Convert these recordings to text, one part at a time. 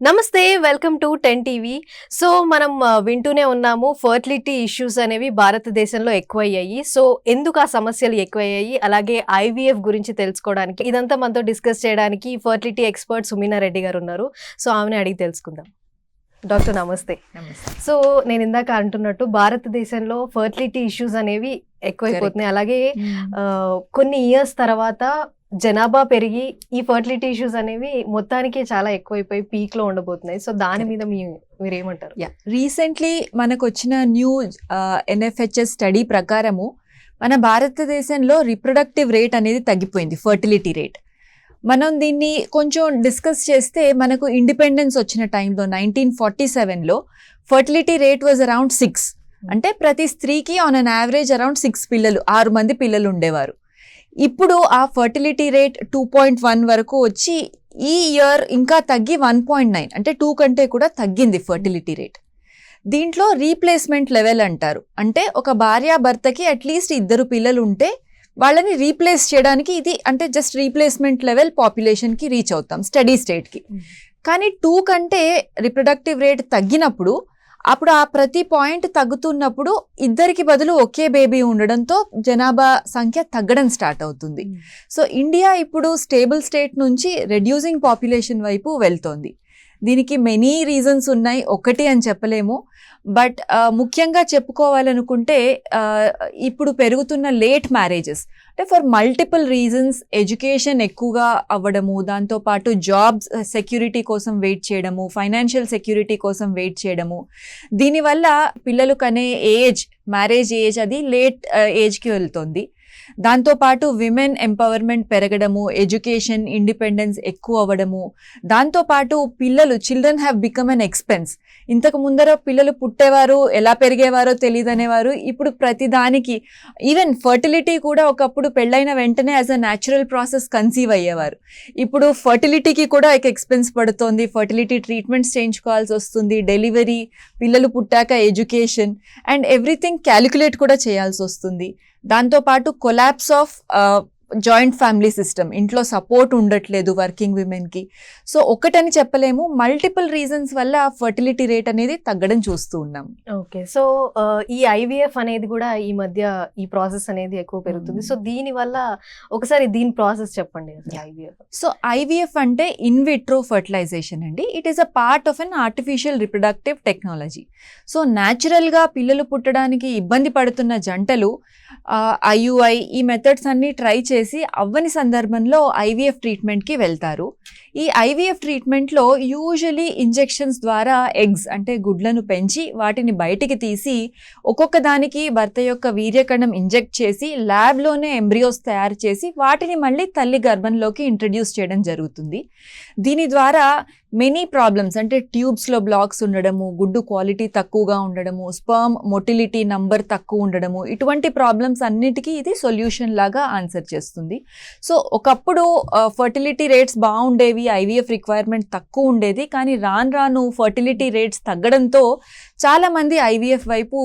నమస్తే, welcome to 10 TV. So మనం వింటూనే ఉన్నాము, ఫర్టిలిటీ ఇష్యూస్ అనేవి భారతదేశంలో ఎక్కువయ్యాయి. సో ఎందుకు ఆ సమస్యలు ఎక్కువయ్యాయి, అలాగే ఐవీఎఫ్ గురించి తెలుసుకోవడానికి ఇదంతా మనతో డిస్కస్ చేయడానికి ఫర్టిలిటీ ఎక్స్పర్ట్ సుమీనా రెడ్డి గారు ఉన్నారు. సో ఆమెను అడిగి తెలుసుకుందాం. డాక్టర్ నమస్తే. సో నేను ఇందాక అంటున్నట్టు భారతదేశంలో ఫర్టిలిటీ ఇష్యూస్ అనేవి ఎక్కువైపోతున్నాయి. అలాగే కొన్ని ఇయర్స్ తర్వాత జనాభా పెరిగి ఈ ఫర్టిలిటీ ఇష్యూస్ అనేవి మొత్తానికి చాలా ఎక్కువైపోయి పీక్ లో ఉండబోతున్నాయి. సో దాని మీద మీరేమంటారు? రీసెంట్లీ మనకు వచ్చిన న్యూ NFHS స్టడీ ప్రకారము మన భారతదేశంలో రిప్రొడక్టివ్ రేట్ అనేది తగ్గిపోయింది, ఫర్టిలిటీ రేట్. మనం దీన్ని కొంచెం డిస్కస్ చేస్తే మనకు ఇండిపెండెన్స్ వచ్చిన టైంలో 1947లో ఫర్టిలిటీ రేట్ వాజ్ అరౌండ్ 6. అంటే ప్రతి స్త్రీకి ఆన్ అన్ యావరేజ్ అరౌండ్ 6 మంది పిల్లలు ఉండేవారు. ఇప్పుడు ఆ ఫర్టిలిటీ రేట్ 2.1 వరకు వచ్చి ఈ ఇయర్ ఇంకా తగ్గి 1.9, అంటే 2 కంటే కూడా తగ్గింది ఫర్టిలిటీ రేట్. దీంట్లో రీప్లేస్మెంట్ లెవెల్ అంటారు. అంటే ఒక భార్యాభర్తకి అట్లీస్ట్ 2 పిల్లలు ఉంటే వాళ్ళని రీప్లేస్ చేయడానికి ఇది, అంటే జస్ట్ రీప్లేస్మెంట్ లెవెల్ పాపులేషన్కి రీచ్ అవుతాం స్టడీ స్టేట్కి. కానీ 2 కంటే రిప్రొడక్టివ్ రేట్ తగ్గినప్పుడు అప్పుడు ఆ ప్రతి పాయింట్ తగ్గుతున్నప్పుడు 2కి బదులు ఒకే బేబీ ఉండడంతో జనాభా సంఖ్య తగ్గడం స్టార్ట్ అవుతుంది. సో ఇండియా ఇప్పుడు స్టేబుల్ స్టేట్ నుంచి రెడ్యూసింగ్ పాపులేషన్ వైపు వెళ్తోంది. దీనికి మెనీ రీజన్స్ ఉన్నాయి, ఒకటి అని చెప్పలేము. బట్ ముఖ్యంగా చెప్పుకోవాలనుకుంటే ఇప్పుడు పెరుగుతున్న లేట్ మ్యారేజెస్, అంటే ఫర్ మల్టిపుల్ రీజన్స్, ఎడ్యుకేషన్ ఎక్కువగా అవ్వడము, దాంతోపాటు జాబ్స్ సెక్యూరిటీ కోసం వెయిట్ చేయడము, ఫైనాన్షియల్ సెక్యూరిటీ కోసం వెయిట్ చేయడము, దీనివల్ల పిల్లలు కనే ఏజ్, మ్యారేజ్ ఏజ్ అది లేట్ ఏజ్కి వెళ్తుంది. దాంతోపాటు విమెన్ ఎంపవర్మెంట్ పెరగడము, ఎడ్యుకేషన్ ఇండిపెండెన్స్ ఎక్కువ అవ్వడము, దాంతోపాటు children have become an expense. ఇంతకు ముందర పిల్లలు పుట్టేవారు, ఎలా పెరిగేవారో తెలియదనేవారు. ఇప్పుడు ప్రతిదానికి, ఈవెన్ ఫర్టిలిటీ కూడా ఒకప్పుడు పెళ్ళైన వెంటనే as a natural process conceive అయ్యేవారు. ఇప్పుడు ఫర్టిలిటీకి కూడా ఎక్స్పెన్స్ పడుతోంది, ఫర్టిలిటీ ట్రీట్మెంట్స్ చేయించుకోవాల్సి వస్తుంది, డెలివరీ, పిల్లలు పుట్టాక ఎడ్యుకేషన్ అండ్ ఎవ్రీథింగ్ క్యాలిక్యులేట్ కూడా చేయాల్సి వస్తుంది. దాంతోపాటు collapse of joint family system, ఇంట్లో సపోర్ట్ ఉండట్లేదు వర్కింగ్ విమెన్కి. సో ఒకటని చెప్పలేము, మల్టిపుల్ రీజన్స్ వల్ల ఫర్టిలిటీ రేట్ అనేది తగ్గడం చూస్తూ ఉన్నాం. ఓకే, సో ఈ ఐవీఎఫ్ అనేది కూడా ఈ మధ్య ఈ ప్రాసెస్ అనేది ఎక్కువ పెరుగుతుంది. సో దీని వల్ల ఒకసారి దీని ప్రాసెస్ చెప్పండి. సో ఐవీఎఫ్ అంటే ఇన్ విట్రో ఫర్టిలైజేషన్ అండి. It is a part of an artificial reproductive technology. So న్యాచురల్గా పిల్లలు పుట్టడానికి ఇబ్బంది పడుతున్న జంటలు IUI ఈ మెథడ్స్ అన్ని ట్రై చేసి అవ్వని సందర్భంలో IVF ట్రీట్మెంట్కి వెళ్తారు. ఈ IVF ట్రీట్మెంట్లో యూజువలీ ఇంజెక్షన్స్ ద్వారా ఎగ్స్, అంటే గుడ్లను పెంచి వాటిని బయటికి తీసి ఒక్కొక్క దానికి భర్త యొక్క వీర్యకణం ఇంజెక్ట్ చేసి ల్యాబ్లోనే ఎంబ్రియోస్ తయారు చేసి వాటిని మళ్ళీ తల్లి గర్భంలోకి ఇంట్రడ్యూస్ చేయడం జరుగుతుంది. దీని ద్వారా మెనీ ప్రాబ్లమ్స్, అంటే ట్యూబ్స్లో బ్లాక్స్ ఉండడము, గుడ్డు క్వాలిటీ తక్కువగా ఉండడము, స్పర్మ్ మొటిలిటీ నంబర్ తక్కువ ఉండడము, ఇటువంటి ప్రాబ్లమ్స్ అన్నిటికీ ఇది సొల్యూషన్ లాగా ఆన్సర్ చేస్తుంది. సో ఒకప్పుడు ఫర్టిలిటీ రేట్స్ బాగుండేవి, IVF రిక్వైర్మెంట్ తక్కువ ఉండేది. కానీ రాను ఫర్టిలిటీ రేట్స్ తగ్గడంతో చాలా మంది IVF వైపు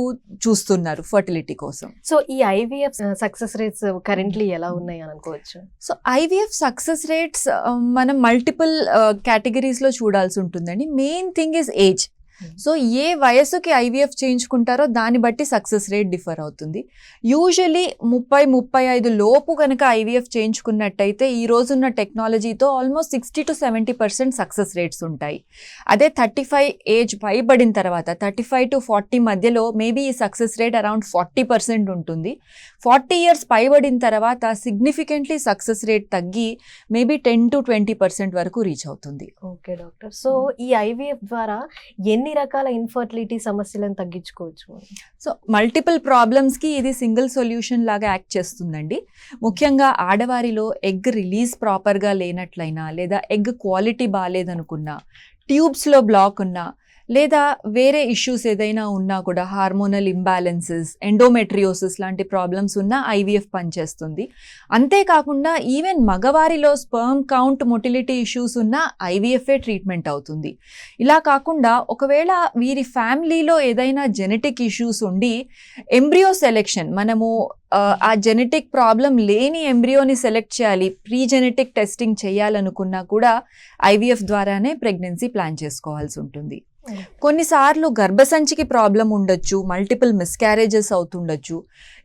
చూస్తున్నారు ఫర్టిలిటీ కోసం. సో ఈ IVF సక్సెస్ రేట్స్ కరెంట్లీ ఎలా ఉన్నాయి అని అనుకోవచ్చు? సో IVF సక్సెస్ రేట్స్ మనం మల్టిపుల్ కేటగిరీస్లో చూడాల్సి ఉంటుందండి. Main thing is age. So ఏ వయసుకి IVF చేయించుకుంటారో దాన్ని బట్టి సక్సెస్ రేట్ డిఫర్ అవుతుంది. యూజువలీ 30-35 లోపు కనుక IVF చేయించుకున్నట్టయితే ఈ రోజున్న టెక్నాలజీతో ఆల్మోస్ట్ 60 to 70% సక్సెస్ రేట్స్ ఉంటాయి. అదే 35 ఏజ్ పైబడిన తర్వాత 35 to 40 మధ్యలో మేబీ ఈ సక్సెస్ రేట్ అరౌండ్ 40% ఉంటుంది. 40 years పైబడిన తర్వాత సిగ్నిఫికెంట్లీ సక్సెస్ రేట్ తగ్గి మేబీ 10 to 20% వరకు రీచ్ అవుతుంది. ఓకే డాక్టర్, సో ఈ IVF ద్వారా ఎన్ని రకాల ఇన్ఫర్టిలిటీ సమస్యలను తగ్గించుకోవచ్చు? సో మల్టిపుల్ ప్రాబ్లమ్స్కి ఇది సింగిల్ సొల్యూషన్ లాగా యాక్ట్ చేస్తుందండి. ముఖ్యంగా ఆడవారిలో ఎగ్ రిలీజ్ ప్రాపర్గా లేనట్లయినా, లేదా ఎగ్ క్వాలిటీ బాగాలేదనుకున్నా, ట్యూబ్స్లో బ్లాక్ ఉన్నా, లేదా వేరే ఇష్యూస్ ఏదైనా ఉన్నా కూడా హార్మోనల్ ఇంబ్యాలెన్సెస్, ఎండోమెట్రియోసిస్ లాంటి ప్రాబ్లమ్స్ ఉన్న ఐవీఎఫ్ పనిచేస్తుంది. అంతేకాకుండా ఈవెన్ మగవారిలో స్పర్మ్ కౌంట్ మొటిలిటీ ఇష్యూస్ ఉన్న ఐవీఎఫ్ఏ ట్రీట్మెంట్ అవుతుంది. ఇలా కాకుండా ఒకవేళ వీరి ఫ్యామిలీలో ఏదైనా జెనెటిక్ ఇష్యూస్ ఉండి ఎంబ్రియో సెలెక్షన్, మనము ఆ జెనెటిక్ ప్రాబ్లం లేని ఎంబ్రియోని సెలెక్ట్ చేయాలి, ప్రీ జెనెటిక్ టెస్టింగ్ చేయాలనుకున్నా కూడా ఐవీఎఫ్ ద్వారానే ప్రెగ్నెన్సీ ప్లాన్ చేసుకోవాల్సి ఉంటుంది. కొన్నిసార్లు గర్భసంచికి ప్రాబ్లం ఉండొచ్చు, మల్టిపుల్ మిస్క్యారేజెస్ అవుతుండొచ్చు.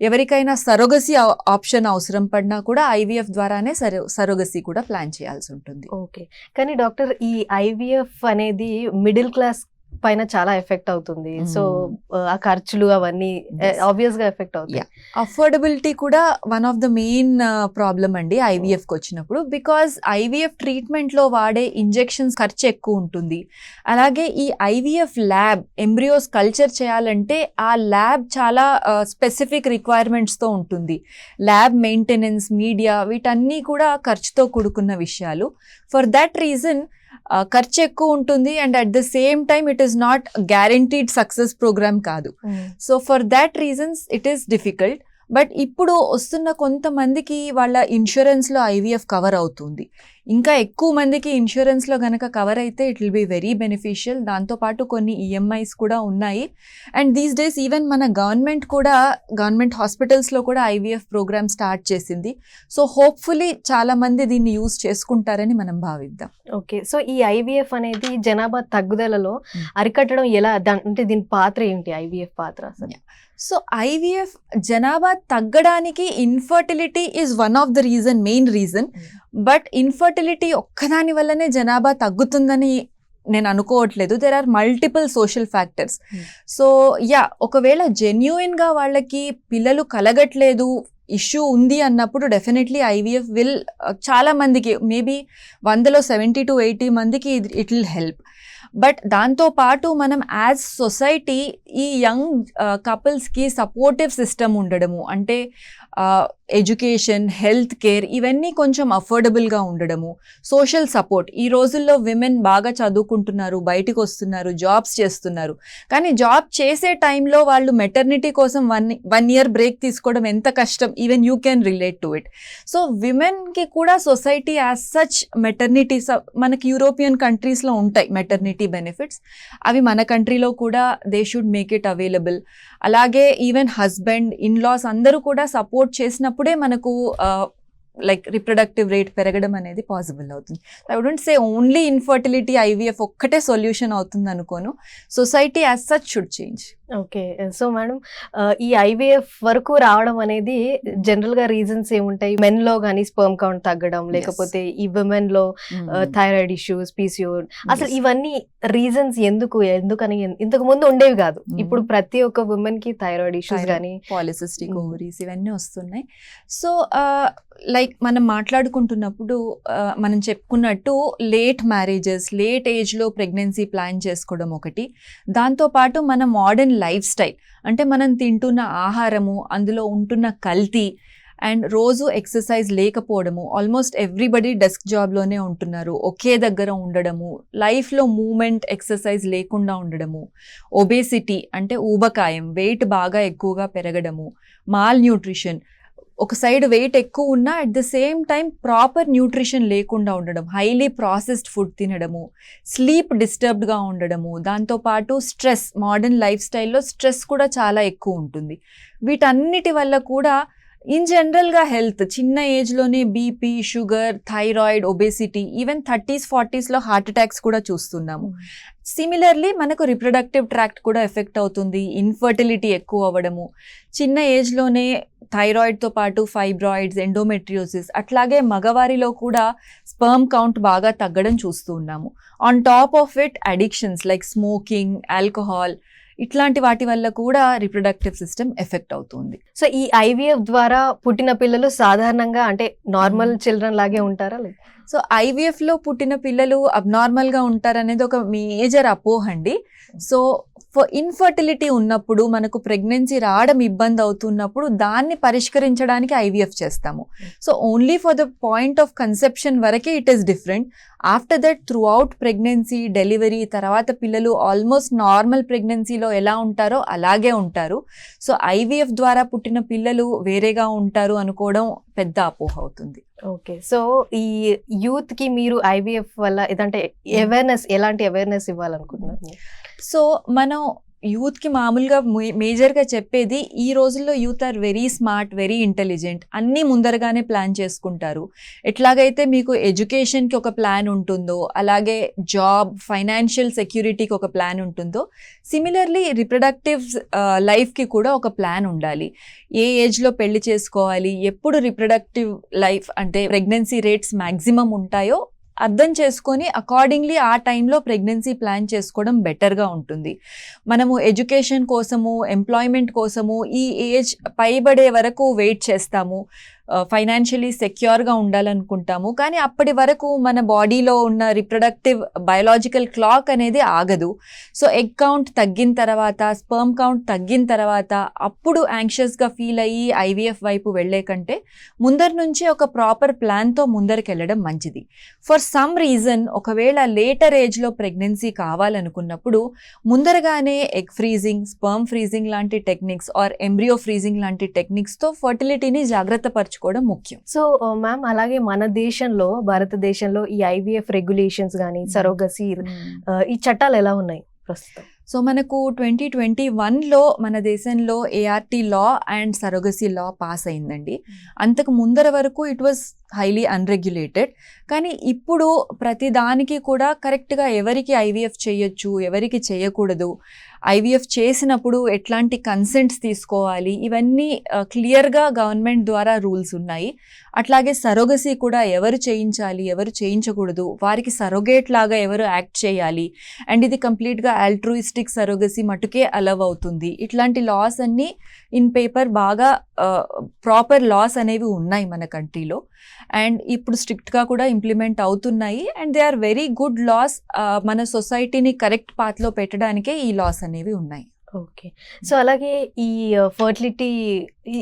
ఎవరికైనా సరోగసీ ఆప్షన్ అవసరం పడినా కూడా ఐవీఎఫ్ ద్వారానే సరోగసీ కూడా ప్లాన్ చేయాల్సి ఉంటుంది. ఓకే, కానీ డాక్టర్ ఈ ఐవీఎఫ్ అనేది మిడిల్ క్లాస్ పైన చాలా ఎఫెక్ట్ అవుతుంది. సో ఆ ఖర్చులు అవన్నీ ఆబ్వియస్ గా ఎఫెక్ట్ అవుతాయి. అఫోర్డబిలిటీ కూడా one of the main problem అండి ఐవీఎఫ్ కి వచ్చినప్పుడు. బికాజ్ ఐవీఎఫ్ ట్రీట్మెంట్ లో వాడే ఇంజెక్షన్స్ ఖర్చు ఎక్కువ ఉంటుంది. అలాగే ఈ ఐవీఎఫ్ ల్యాబ్ ఎంబ్రియోస్ కల్చర్ చేయాలంటే ఆ ల్యాబ్ చాలా స్పెసిఫిక్ రిక్వైర్మెంట్స్ తో ఉంటుంది. ల్యాబ్ మెయింటెనెన్స్, మీడియా, వీటన్నీ కూడా ఖర్చుతో కూడుకున్న విషయాలు. ఫర్ దట్ రీజన్ ఖర్చు ఎక్కువ ఉంటుంది and at the same time it is not guaranteed success programme కాదు. So for that reasons it is difficult. But ఇప్పుడు వస్తున్న కొంతమందికి వాళ్ళ ఇన్సూరెన్స్లో ఐవీఎఫ్ కవర్ అవుతుంది. ఇంకా ఎక్కువ మందికి ఇన్సూరెన్స్లో కనుక కవర్ అయితే it will be very beneficial. దాంతోపాటు కొన్ని ఈఎంఐస్ కూడా ఉన్నాయి. అండ్ దీస్ డేస్ ఈవెన్ మన గవర్నమెంట్ హాస్పిటల్స్లో కూడా ఐవీఎఫ్ ప్రోగ్రామ్ స్టార్ట్ చేసింది. సో హోప్ఫుల్లీ చాలా మంది దీన్ని యూజ్ చేసుకుంటారని మనం భావిద్దాం. ఓకే, సో ఈ ఐవీఎఫ్ అనేది జనాభా తగ్గుదలలో అరికట్టడం ఎలా, అంటే దీని పాత్ర ఏంటి, ఐవీఎఫ్ పాత్ర అసలు? సో ఐవీఎఫ్ జనాభా తగ్గడానికి infertility is one of the main reason. But infertility ఒక్కదాని వల్లనే జనాభా తగ్గుతుందని నేను అనుకోవట్లేదు. There are multiple social factors. So ఒకవేళ జెన్యూన్గా వాళ్ళకి పిల్లలు కలగట్లేదు, ఇష్యూ ఉంది అన్నప్పుడు డెఫినెట్లీ ఐవీఎఫ్ విల్ చాలా మందికి, మేబీ 100లో 70 to 80 మందికి ఇట్ విల్ హెల్ప్. బట్ దాంతోపాటు మనం యాజ్ సొసైటీ ఈ యంగ్ కపుల్స్కి సపోర్టివ్ సిస్టమ్ ఉండడము, అంటే ఎడ్యుకేషన్, హెల్త్ కేర్ ఇవన్నీ కొంచెం అఫోర్డబుల్గా ఉండడము, సోషల్ సపోర్ట్. ఈ రోజుల్లో విమెన్ బాగా చదువుకుంటున్నారు, బయటకు వస్తున్నారు, జాబ్స్ చేస్తున్నారు. కానీ జాబ్ చేసే టైంలో వాళ్ళు మెటర్నిటీ కోసం వన్ ఇయర్ బ్రేక్ తీసుకోవడం ఎంత కష్టం, even you can relate to it. So విమెన్కి కూడా సొసైటీ యాజ్ సచ్ మెటర్నిటీ, మనకి యూరోపియన్ కంట్రీస్లో ఉంటాయి మెటర్నిటీ బెనిఫిట్స్, అవి మన కంట్రీలో కూడా they should make it available. అలాగే ఈవెన్ హస్బెండ్, ఇన్లాస్ అందరూ కూడా సపోర్ట్ చేసినప్పుడే మనకు లైక్ రిప్రొడక్టివ్ రేట్ పెరగడం అనేది పాసిబుల్ అవుతుంది. I wouldn't say only infertility IVF ఒక్కటే సొల్యూషన్ అవుతుంది అనుకోను. Society as such should change. Okay, so madam ఈ ఐవీఎఫ్ వరకు రావడం అనేది జనరల్ గా రీజన్స్ ఏముంటాయి? మెన్ లో కానీ స్పర్మ్ కౌంట్ తగ్గడం, లేకపోతే ఈ విమెన్ లో థైరాయిడ్ ఇష్యూస్, పీసీఓడి, అసలు ఇవన్నీ రీజన్స్ ఎందుకని ఇంతకు ముందు ఉండేవి కాదు. ఇప్పుడు ప్రతి ఒక్క ఉమెన్ కి థైరాయిడ్ ఇష్యూస్ కానీ పాలిసిస్టిక్ ఓవరీస్ ఇవన్నీ వస్తున్నాయి. సో లైక్ మనం మాట్లాడుకుంటున్నప్పుడు మనం చెప్పుకున్నట్టు లేట్ మ్యారేజెస్, లేట్ ఏజ్లో ప్రెగ్నెన్సీ ప్లాన్ చేసుకోవడం ఒకటి. దాంతోపాటు మన మోడర్న్ లైఫ్ స్టైల్, అంటే మనం తింటున్న ఆహారము, అందులో ఉంటున్న కల్తీ, అండ్ రోజు ఎక్సర్సైజ్ లేకపోవడము. ఆల్మోస్ట్ ఎవ్రీబడి డెస్క్ జాబ్లోనే ఉంటున్నారు, ఒకే దగ్గర ఉండడము, లైఫ్లో మూమెంట్, ఎక్సర్సైజ్ లేకుండా ఉండడము, ఒబేసిటీ అంటే ఊబకాయం, వెయిట్ బాగా ఎక్కువగా పెరగడము, మాల్ న్యూట్రిషన్, ఒక సైడ్ వెయిట్ ఎక్కువ ఉన్నా at the same time proper nutrition లేకుండా ఉండడం, హైలీ ప్రాసెస్డ్ ఫుడ్ తినడము, స్లీప్ డిస్టర్బ్డ్గా ఉండడము, దాంతోపాటు స్ట్రెస్, మోడర్న్ లైఫ్ స్టైల్లో స్ట్రెస్ కూడా చాలా ఎక్కువ ఉంటుంది. వీటన్నిటి వల్ల కూడా ఇన్ జనరల్గా హెల్త్, చిన్న ఏజ్లోనే BP, sugar, thyroid, obesity, even 30s 40sలో హార్ట్ అటాక్స్ కూడా చూస్తున్నాము. సిమిలర్లీ మనకు రిప్రొడక్టివ్ ట్రాక్ట్ కూడా ఎఫెక్ట్ అవుతుంది, ఇన్ఫర్టిలిటీ ఎక్కువ అవ్వడము, చిన్న ఏజ్లోనే థైరాయిడ్తో పాటు ఫైబ్రాయిడ్స్, ఎండోమెట్రియోసిస్, అట్లాగే మగవారిలో కూడా స్పర్మ్ కౌంట్ బాగా తగ్గడం చూస్తూ ఉన్నాము. On top of it addictions like smoking, alcohol, ఇట్లాంటి వాటి వల్ల కూడా రిప్రొడక్టివ్ సిస్టమ్ ఎఫెక్ట్ అవుతుంది. సో ఈ ఐవీఎఫ్ ద్వారా పుట్టిన పిల్లలు సాధారణంగా అంటే నార్మల్ చిల్డ్రన్ లాగే ఉంటారా? సో ఐవీఎఫ్లో పుట్టిన పిల్లలు అబ్నార్మల్గా ఉంటారనేది ఒక మేజర్ అపోహ అండి. సో ఇన్ఫర్టిలిటీ ఉన్నప్పుడు మనకు ప్రెగ్నెన్సీ రావడం ఇబ్బంది అవుతున్నప్పుడు దాన్ని పరిష్కరించడానికి ఐవీఎఫ్ చేస్తాము. So only for the point of conception వరకే it is different. After that throughout pregnancy, delivery తర్వాత పిల్లలు ఆల్మోస్ట్ నార్మల్ ప్రెగ్నెన్సీలో ఎలా ఉంటారో అలాగే ఉంటారు. సో ఐవీఎఫ్ ద్వారా పుట్టిన పిల్లలు వేరేగా ఉంటారు అనుకోవడం పెద్ద అపోహ అవుతుంది. ఓకే. సో ఈ యూత్ కి మీరు ఐవీఎఫ్ వల్ల ఏదంటే అవేర్నెస్, ఎలాంటి అవేర్నెస్ ఇవ్వాలనుకుంటున్నారు? సో మనం యూత్కి మామూలుగా మేజర్గా చెప్పేది, ఈ రోజుల్లో youth are very smart, very intelligent, అన్నీ ముందరగానే ప్లాన్ చేసుకుంటారు. ఎట్లాగైతే మీకు ఎడ్యుకేషన్కి ఒక ప్లాన్ ఉంటుందో, అలాగే జాబ్, ఫైనాన్షియల్ సెక్యూరిటీకి ఒక ప్లాన్ ఉంటుందో, సిమిలర్లీ రిప్రొడక్టివ్ లైఫ్కి కూడా ఒక ప్లాన్ ఉండాలి. ఏ ఏజ్లో పెళ్లి చేసుకోవాలి, ఎప్పుడు రిప్రొడక్టివ్ లైఫ్ అంటే ప్రెగ్నెన్సీ రేట్స్ మ్యాక్సిమం ఉంటాయో అర్థం చేసుకొని అకార్డింగ్లీ ఆ టైంలో ప్రెగ్నెన్సీ ప్లాన్ చేసుకోవడం బెటర్గా ఉంటుంది. మనము ఎడ్యుకేషన్ కోసము, ఎంప్లాయ్మెంట్ కోసము ఈ ఏజ్ పైబడే వరకు వెయిట్ చేస్తాము, ఫైనాన్షియలీ సెక్యూర్గా ఉండాలనుకుంటాము. కానీ అప్పటి వరకు మన బాడీలో ఉన్న రిప్రొడక్టివ్ బయోలాజికల్ క్లాక్ అనేది ఆగదు. సో ఎగ్ కౌంట్ తగ్గిన తర్వాత, స్పర్మ్ కౌంట్ తగ్గిన తర్వాత అప్పుడు యాంగ్షియస్గా ఫీల్ అయ్యి ఐవీఎఫ్ వైపు వెళ్లే కంటే ముందర నుంచి ఒక ప్రాపర్ ప్లాన్తో ముందరికి వెళ్ళడం మంచిది. ఫర్ సమ్ రీజన్ ఒకవేళ లేటర్ ఏజ్లో ప్రెగ్నెన్సీ కావాలనుకున్నప్పుడు ముందరగానే ఎగ్ ఫ్రీజింగ్, స్పర్మ్ ఫ్రీజింగ్ లాంటి టెక్నిక్స్ ఆర్ ఎంబ్రియో ఫ్రీజింగ్ లాంటి టెక్నిక్స్తో ఫర్టిలిటీని జాగ్రత్త పరచుకోవడం ముఖ్యం. సో మ్యామ్, అలాగే మన దేశంలో, భారతదేశంలో ఈ ఐవీఎఫ్ రెగ్యులేషన్స్ కానీ, సరోగసీ ఈ చట్టాలు ఎలా ఉన్నాయి ప్రస్తుతం? సో మనకు 2021లో మన దేశంలో ART law and surrogacy law pass అయిందండి. అంతకు ముందర వరకు ఇట్ వాజ్ హైలీ అన్రెగ్యులేటెడ్. కానీ ఇప్పుడు ప్రతి దానికి కూడా కరెక్ట్గా ఎవరికి ఐవీఎఫ్ చేయొచ్చు, ఎవరికి చేయకూడదు, ఐవీఎఫ్ చేసినప్పుడు ఎట్లాంటి కన్సెంట్స్ తీసుకోవాలి, ఇవన్నీ క్లియర్గా గవర్నమెంట్ ద్వారా రూల్స్ ఉన్నాయి. అట్లాగే సరోగసీ కూడా ఎవరు చేయించాలి, ఎవరు చేయించకూడదు, వారికి సరోగేట్ లాగా ఎవరు యాక్ట్ చేయాలి, అండ్ ఇది కంప్లీట్గా ఆల్ట్రూయిస్టిక్ సరోగసీ మటుకే అలవ్ అవుతుంది. ఇట్లాంటి లాస్ అన్నీ ఇన్ పేపర్ బాగా ప్రాపర్ లాస్ అనేవి ఉన్నాయి మన కంట్రీలో. అండ్ ఇప్పుడు స్ట్రిక్ట్గా కూడా ఇంప్లిమెంట్ అవుతున్నాయి. And they are very good laws. మన సొసైటీని కరెక్ట్ పాత్లో పెట్టడానికే ఈ లాస్ అనేవి ఉన్నాయి. ఓకే. సో అలాగే ఈ ఫర్టిలిటీ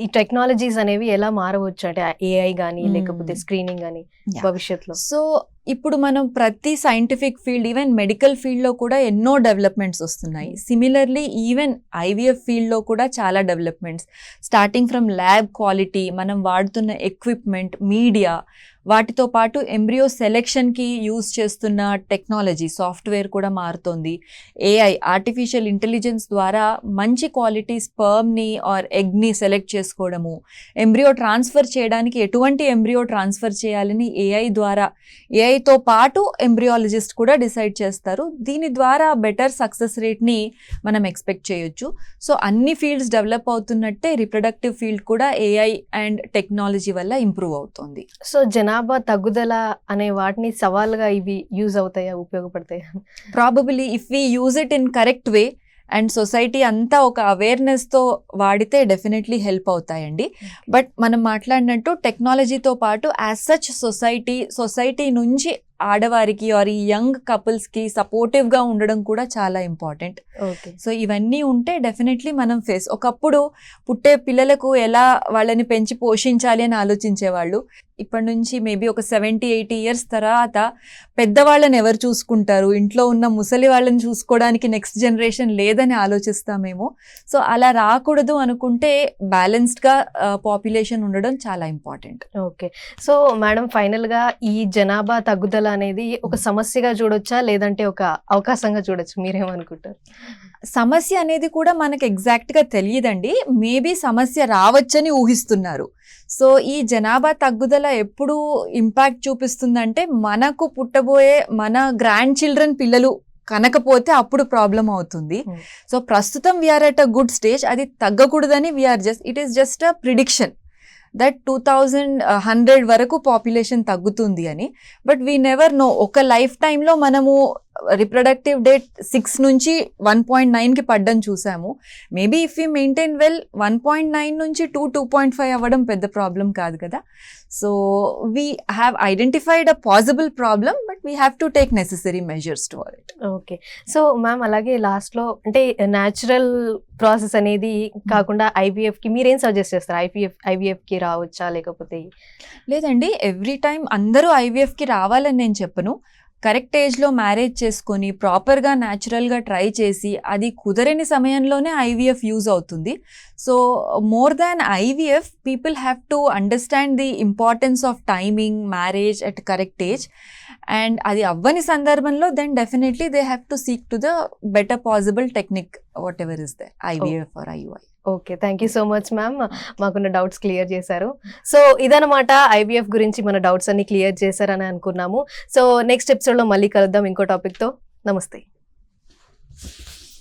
ఈ టెక్నాలజీస్ అనేవి ఎలా మారవచ్చు, అంటే AI కానీ లేకపోతే స్క్రీనింగ్ కానీ భవిష్యత్తులో? సో ఇప్పుడు మనం ప్రతి సైంటిఫిక్ ఫీల్డ్, ఈవెన్ మెడికల్ ఫీల్డ్లో కూడా ఎన్నో డెవలప్మెంట్స్ వస్తున్నాయి. సిమిలర్లీ ఈవెన్ IVF ఫీల్డ్లో కూడా చాలా developments, starting from lab quality, మనం వాడుతున్న ఎక్విప్మెంట్, మీడియా, వాటితో పాటు ఎంబ్రియో సెలెక్షన్కి యూజ్ చేస్తున్న టెక్నాలజీ, సాఫ్ట్వేర్ కూడా మారుతోంది. AI, ఆర్టిఫిషియల్ ఇంటెలిజెన్స్ ద్వారా మంచి క్వాలిటీ స్పర్మ్ని ఆర్ ఎగ్ని సెలెక్ట్ చేసుకోవడము, ఎంబ్రియో ట్రాన్స్ఫర్ చేయడానికి ఎటువంటి ఎంబ్రియో ట్రాన్స్ఫర్ చేయాలని ఏఐతో పాటు ఎంబ్రియాలజిస్ట్ కూడా డిసైడ్ చేస్తారు. దీని ద్వారా బెటర్ సక్సెస్ రేట్ని మనం ఎక్స్పెక్ట్ చేయొచ్చు. సో అన్ని ఫీల్డ్స్ డెవలప్ అవుతున్నట్టే రిప్రొడక్టివ్ ఫీల్డ్ కూడా AI అండ్ టెక్నాలజీ వల్ల ఇంప్రూవ్ అవుతుంది. సో జనాభా తగ్గుదల అనే వాటిని సవాల్గా ఇవి యూజ్ అవుతాయా, ఉపయోగపడతాయా? Probably if we use it in correct way and society అంతా ఒక అవేర్నెస్తో వాడితే డెఫినెట్లీ హెల్ప్ అవుతాయండి. బట్ మనం మాట్లాడినట్టు టెక్నాలజీతో పాటు యాజ్ సచ్ సొసైటీ నుంచి ఆడవారికి ఆర్ ఈ యంగ్ కపుల్స్కి సపోర్టివ్గా ఉండడం కూడా చాలా ఇంపార్టెంట్. ఓకే. సో ఇవన్నీ ఉంటే డెఫినెట్లీ మనం ఒకప్పుడు పుట్టే పిల్లలకు ఎలా వాళ్ళని పెంచి పోషించాలి అని ఆలోచించేవాళ్ళు. ఇప్పటి నుంచి మేబీ ఒక 70-80 ఇయర్స్ తర్వాత పెద్దవాళ్ళని ఎవరు చూసుకుంటారు, ఇంట్లో ఉన్న ముసలి వాళ్ళని చూసుకోవడానికి నెక్స్ట్ జనరేషన్ లేదని ఆలోచిస్తామేమో. సో అలా రాకూడదు అనుకుంటే బ్యాలెన్స్డ్గా పాపులేషన్ ఉండడం చాలా ఇంపార్టెంట్. ఓకే. సో మేడం, ఫైనల్గా ఈ జనాభా తగ్గుదల అనేది ఒక సమస్యగా చూడొచ్చా, లేదంటే ఒక అవకాశంగా చూడొచ్చు, మీరేమనుకుంటారు? సమస్య అనేది కూడా మనకు ఎగ్జాక్ట్గా తెలియదండి. మేబీ సమస్య రావచ్చని ఊహిస్తున్నారు. సో ఈ జనాభా తగ్గుదల ఎప్పుడు ఇంపాక్ట్ చూపిస్తుందంటే మనకు పుట్టబోయే మన గ్రాండ్ చిల్డ్రన్ పిల్లలు కనకపోతే అప్పుడు ప్రాబ్లం అవుతుంది. సో ప్రస్తుతం we are at a good stage. అది తగ్గకూడదని it is just a prediction that 2100 వరకు పాపులేషన్ తగ్గుతుంది అని. But we never know. ఒక లైఫ్ టైంలో మనము రిప్రొడక్టివ్ డేట్ 6 నుంచి 1.9కి పడ్డం చూసాము. Maybe if you maintain well 1.9 నుంచి 2.5 అవ్వడం పెద్ద ప్రాబ్లం కాదు కదా. So we have identified a possible problem, but we have to take necessary measures toward it. Okay. So ma'am అలాగే లాస్ట్‌లో అంటే న్యాచురల్ ప్రాసెస్ అనేది కాకుండా ఐవీఎఫ్‌కి మీరేం సజెస్ట్ చేస్తారు? ఐవీఎఫ్‌కి రావచ్చా? లేకపోతే లేదండి, ఎవ్రీ టైం అందరూ ఐవీఎఫ్కి రావాలని నేను చెప్పను. కరెక్ట్ ఏజ్లో మ్యారేజ్ చేసుకొని ప్రాపర్గా న్యాచురల్గా ట్రై చేసి అది కుదరని సమయంలోనే ఐవీఎఫ్ యూజ్ అవుతుంది. So more than IVF people have to understand the importance of timing marriage at correct age. And అది అవ్వని సందర్భంలో then definitely they have to seek to the better possible technique whatever is they IVF or IUI. Okay. Thank you so much ma'am. మాకున్న doubts clear చేశారు. సో ఇదనమాట IVF గురించి మన doubts అన్ని క్లియర్ చేశారని అనుకున్నాము. సో నెక్స్ట్ ఎపిసోడ్‌లో మళ్ళీ కలుద్దాం ఇంకో టాపిక్‌తో. నమస్తే.